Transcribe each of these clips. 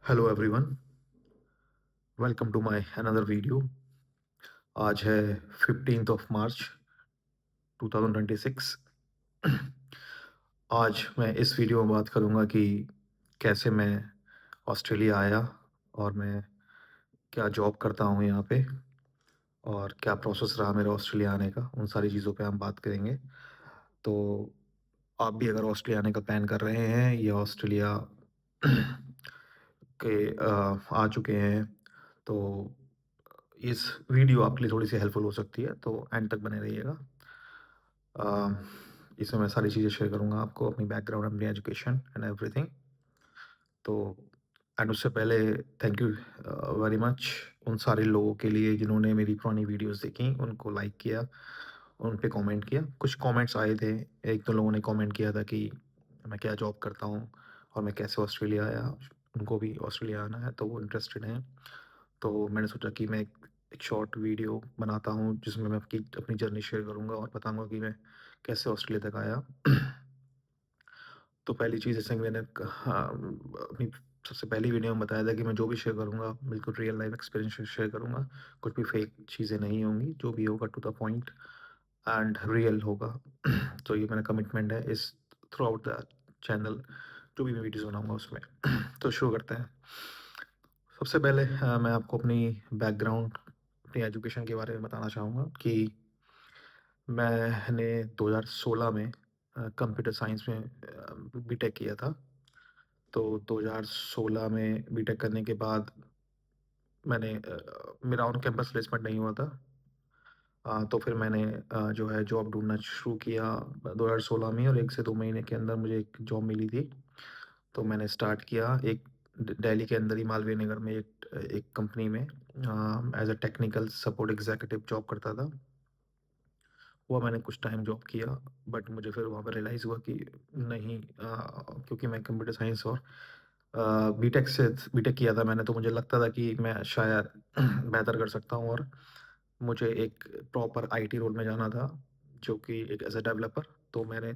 Hello everyone, welcome to my another video. आज है 15th of March 2026। आज मैं इस वीडियो में बात करूंगा कि कैसे मैं ऑस्ट्रेलिया आया और मैं क्या जॉब करता हूं यहाँ पे और क्या प्रोसेस रहा मेरा ऑस्ट्रेलिया आने का। उन सारी चीज़ों पे हम बात करेंगे। तो आप भी अगर ऑस्ट्रेलिया आने का प्लान कर रहे हैं या ऑस्ट्रेलिया के आ चुके हैं, तो इस वीडियो आपके लिए थोड़ी-सी हेल्पफुल हो सकती है, तो एंड तक बने रहिएगा। अ, इसमें मैं सारी चीज़ें शेयर करूँगा आपको, अपनी बैकग्राउंड, अपनी एजुकेशन एंड एवरीथिंग। तो एंड उससे पहले थैंक यू वेरी मच उन सारे लोगों के लिए जिन्होंने मेरी पुरानी वीडियोज़ देखी, उनको लाइक किया, उन पे कमेंट किया। कुछ कमेंट्स आए थे, 1-2 लोगों ने कमेंट किया था कि मैं क्या जॉब करता हूँ और मैं कैसे ऑस्ट्रेलिया आया। उनको भी ऑस्ट्रेलिया आना है, तो वो इंटरेस्टेड हैं। तो मैंने सोचा कि मैं एक शॉर्ट वीडियो बनाता हूँ जिसमें मैं आपकी अपनी जर्नी शेयर करूँगा और बताऊँगा कि मैं कैसे ऑस्ट्रेलिया तक आया। तो पहली चीज़, जैसे कि मैंने कहा अपनी सबसे पहली वीडियो में बताया था कि मैं जो भी शेयर करूँगा बिल्कुल रियल लाइफ एक्सपीरियंस शेयर करूँगा। कुछ भी फेक चीज़ें नहीं होंगी, जो भी होगा to the point and real होगा। तो ये मेरा कमिटमेंट है इस थ्रू आउट द चैनल, जो भी मैं वीडियोज़ बनाऊँगा उसमें। तो शुरू करते हैं। सबसे पहले मैं आपको अपनी बैकग्राउंड, अपनी एजुकेशन के बारे में बताना चाहूँगा कि मैंने 2016 में कंप्यूटर साइंस में बीटेक किया था। तो 2016 में बीटेक करने के बाद मेरा ऑन कैंपस प्लेसमेंट नहीं हुआ था। तो फिर मैंने जो है जॉब ढूँढना शुरू किया 2016 में, और 1 से 2 महीने के अंदर मुझे एक जॉब मिली थी। तो मैंने स्टार्ट किया एक दिल्ली के अंदर ही मालवीय नगर में एक कंपनी में as a technical support executive job करता था। वो मैंने कुछ टाइम जॉब किया, बट मुझे फिर वहाँ पर रियलाइज़ हुआ कि नहीं, क्योंकि मैं कंप्यूटर साइंस और बीटेक किया था मैंने, तो मुझे लगता था कि मैं शायद बेहतर कर सकता हूँ और मुझे एक प्रॉपर आईटी रोल में जाना था, जो कि एक एज अ डेवलपर। तो मैंने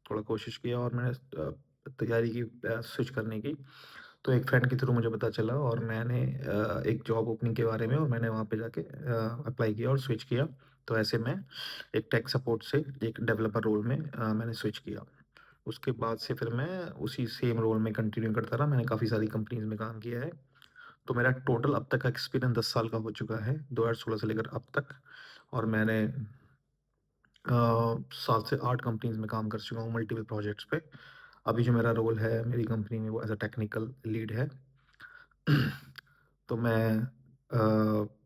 थोड़ा कोशिश किया और मैंने तैयारी की स्विच करने की। तो एक फ्रेंड के थ्रू मुझे पता चला और मैंने एक जॉब ओपनिंग के बारे में, और मैंने वहाँ पे जाके अप्लाई किया और स्विच किया। तो ऐसे मैं एक टेक सपोर्ट से एक डेवलपर रोल में मैंने स्विच किया। उसके बाद से फिर मैं उसी सेम रोल में कंटिन्यू करता रहा। मैंने काफ़ी सारी कंपनीज़ में काम किया है। तो मेरा टोटल अब तक का एक्सपीरियंस 10 साल का हो चुका है, 2016 से लेकर अब तक। और मैंने 7 से 8 कंपनीज़ में काम कर चुका हूँ मल्टीपल प्रोजेक्ट्स पे। अभी जो मेरा रोल है मेरी कंपनी में, वो एज़ अ टेक्निकल लीड है। तो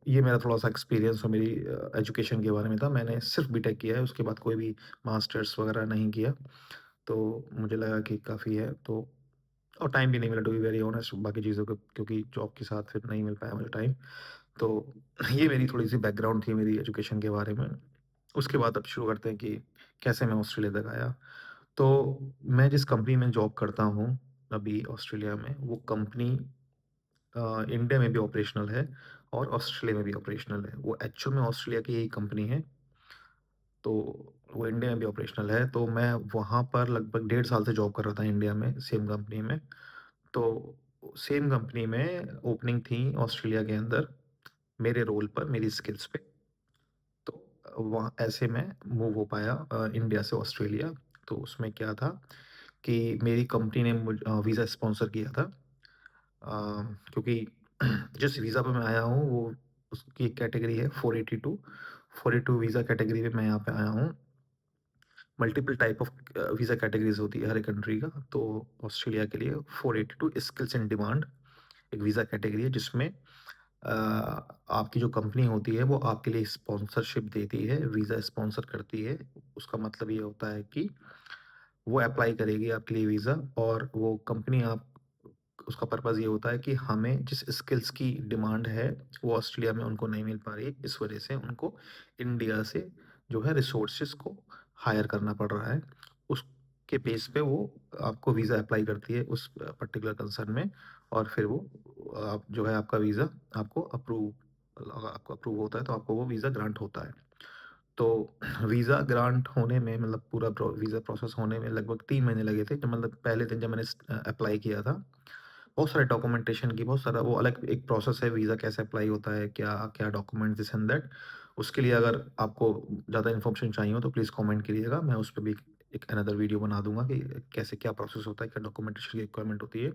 ये मेरा थोड़ा-सा एक्सपीरियंस और मेरी एजुकेशन के बारे में था। मैंने सिर्फ़ बीटेक किया है, उसके बाद कोई भी मास्टर्स वगैरह नहीं किया। तो मुझे लगा कि काफ़ी है, तो और टाइम भी नहीं मिला टू बी वेरी ऑनेस्ट बाकी चीज़ों को, क्योंकि जॉब के साथ फिर नहीं मिल पाया मुझे टाइम। तो ये मेरी थोड़ी-सी बैकग्राउंड थी मेरी एजुकेशन के बारे में। उसके बाद अब शुरू करते हैं कि कैसे मैं ऑस्ट्रेलिया तक आया। तो मैं जिस कंपनी में जॉब करता हूँ अभी ऑस्ट्रेलिया में, वो कंपनी इंडिया में भी ऑपरेशनल है और ऑस्ट्रेलिया में भी ऑपरेशनल है। वो एक्चुअल में ऑस्ट्रेलिया की ही कंपनी है, तो वो इंडिया में भी ऑपरेशनल है। तो मैं वहाँ पर लगभग 1.5 साल से जॉब कर रहा था इंडिया में, सेम कंपनी में। तो सेम कंपनी में ओपनिंग थी ऑस्ट्रेलिया के अंदर, मेरे रोल पर, मेरी स्किल्स पे। तो वहाँ ऐसे मैं मूव हो पाया इंडिया से ऑस्ट्रेलिया। तो उसमें क्या था कि मेरी कंपनी ने वीज़ा स्पॉन्सर किया था। क्योंकि जिस वीज़ा पे मैं आया हूँ वो, उसकी एक कैटेगरी है 482। 482 वीज़ा कैटेगरी में मैं यहाँ पे आया हूँ। Multiple type of visa categories होती है हर एक कंट्री का। तो ऑस्ट्रेलिया के लिए 482 स्किल्स इन डिमांड एक वीज़ा कैटेगरी है, जिसमें आपकी जो कंपनी होती है वो आपके लिए स्पॉन्सरशिप देती है, वीज़ा स्पॉन्सर करती है। उसका मतलब ये होता है कि वो अप्लाई करेगी आपके लिए वीज़ा, और वो कंपनी आप उसका पर्पज़ ये होता है कि हमें जिस स्किल्स की डिमांड है, वो ऑस्ट्रेलिया में उनको नहीं मिल पा रही है। इस वजह से उनको इंडिया से जो है रिसोर्सेज़ को हायर करना पड़ रहा है। उसके बेस पे वो आपको वीज़ा अप्लाई करती है उस पर्टिकुलर कंसर्न में, और फिर वो आप जो है आपका वीज़ा आपको अप्रूव होता है, तो आपको वो वीज़ा ग्रांट होता है। तो वीज़ा ग्रांट होने में, मतलब पूरा वीज़ा प्रोसेस होने में लगभग 3 महीने लगे थे। जब मतलब पहले दिन जब मैंने अप्लाई किया था, बहुत सारे डॉक्यूमेंटेशन की बहुत सारा वो अलग एक प्रोसेस है, वीज़ा कैसे अप्लाई होता है, क्या-क्या डॉक्यूमेंट दिस एंड दैट। उसके लिए अगर आपको ज़्यादा इन्फॉर्मेशन चाहिए हो तो प्लीज़ कमेंट करिएगा, मैं उस पे भी एक अनदर वीडियो बना दूँगा कि कैसे क्या प्रोसेस होता है, क्या डॉक्यूमेंटेशन की रिक्वायरमेंट होती है।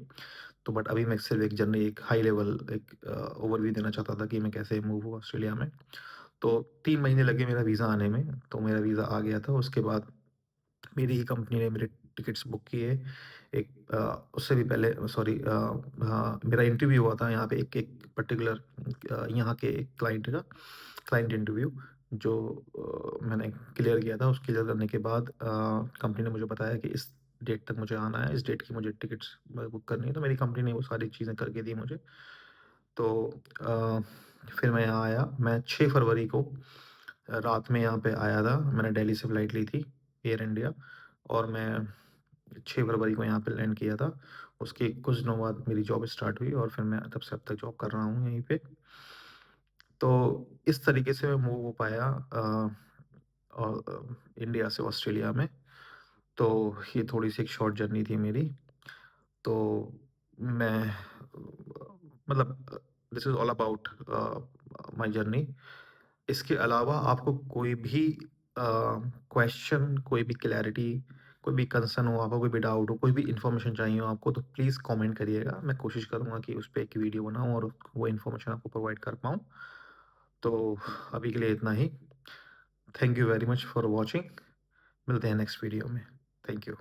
तो बट अभी मैं सिर्फ़ एक जनरली एक हाई लेवल एक ओवरव्यू देना चाहता था कि मैं कैसे मूव हुआ ऑस्ट्रेलिया में। तो 3 महीने लगे मेरा वीज़ा आने में, तो मेरा वीज़ा आ गया था। उसके बाद मेरी ही कंपनी ने मेरे टिकट्स बुक किए। एक उससे भी पहले सॉरी हाँ, मेरा इंटरव्यू हुआ था यहाँ पे एक एक पर्टिकुलर यहाँ के एक क्लाइंट का, क्लाइंट इंटरव्यू जो मैंने क्लियर किया था। उस क्लियर करने के बाद कंपनी ने मुझे बताया कि इस डेट तक मुझे आना है, इस डेट की मुझे टिकट्स बुक करनी है, तो मेरी कंपनी ने वो सारी चीज़ें करके दी मुझे। तो फिर मैं यहाँ आया, मैं 6 फरवरी को रात में यहाँ पे आया था। मैंने दिल्ली से फ्लाइट ली थी, एयर इंडिया, और मैं 6 फरवरी को यहाँ पे लैंड किया था। उसके कुछ दिनों बाद मेरी जॉब स्टार्ट हुई और फिर मैं तब से अब तक जॉब कर रहा हूँ यहीं पे। तो इस तरीके से मैं मूव हो पाया इंडिया से ऑस्ट्रेलिया में। तो ये थोड़ी-सी एक शॉर्ट जर्नी थी मेरी। तो मैं मतलब this is all about my journey. इसके अलावा आपको कोई भी क्वेश्चन, कोई भी क्लैरिटी, कोई भी कंसर्न हो, आपको कोई भी डाउट हो, कोई भी इन्फॉर्मेशन चाहिए हो आपको, तो प्लीज़ कमेंट करिएगा। मैं कोशिश करूँगा कि उस पे एक वीडियो बनाऊँ और वो इन्फॉर्मेशन आपको प्रोवाइड कर पाऊँ। तो अभी के लिए इतना ही। Thank you very much for watching. मिलते हैं नेक्स्ट वीडियो में। Thank you.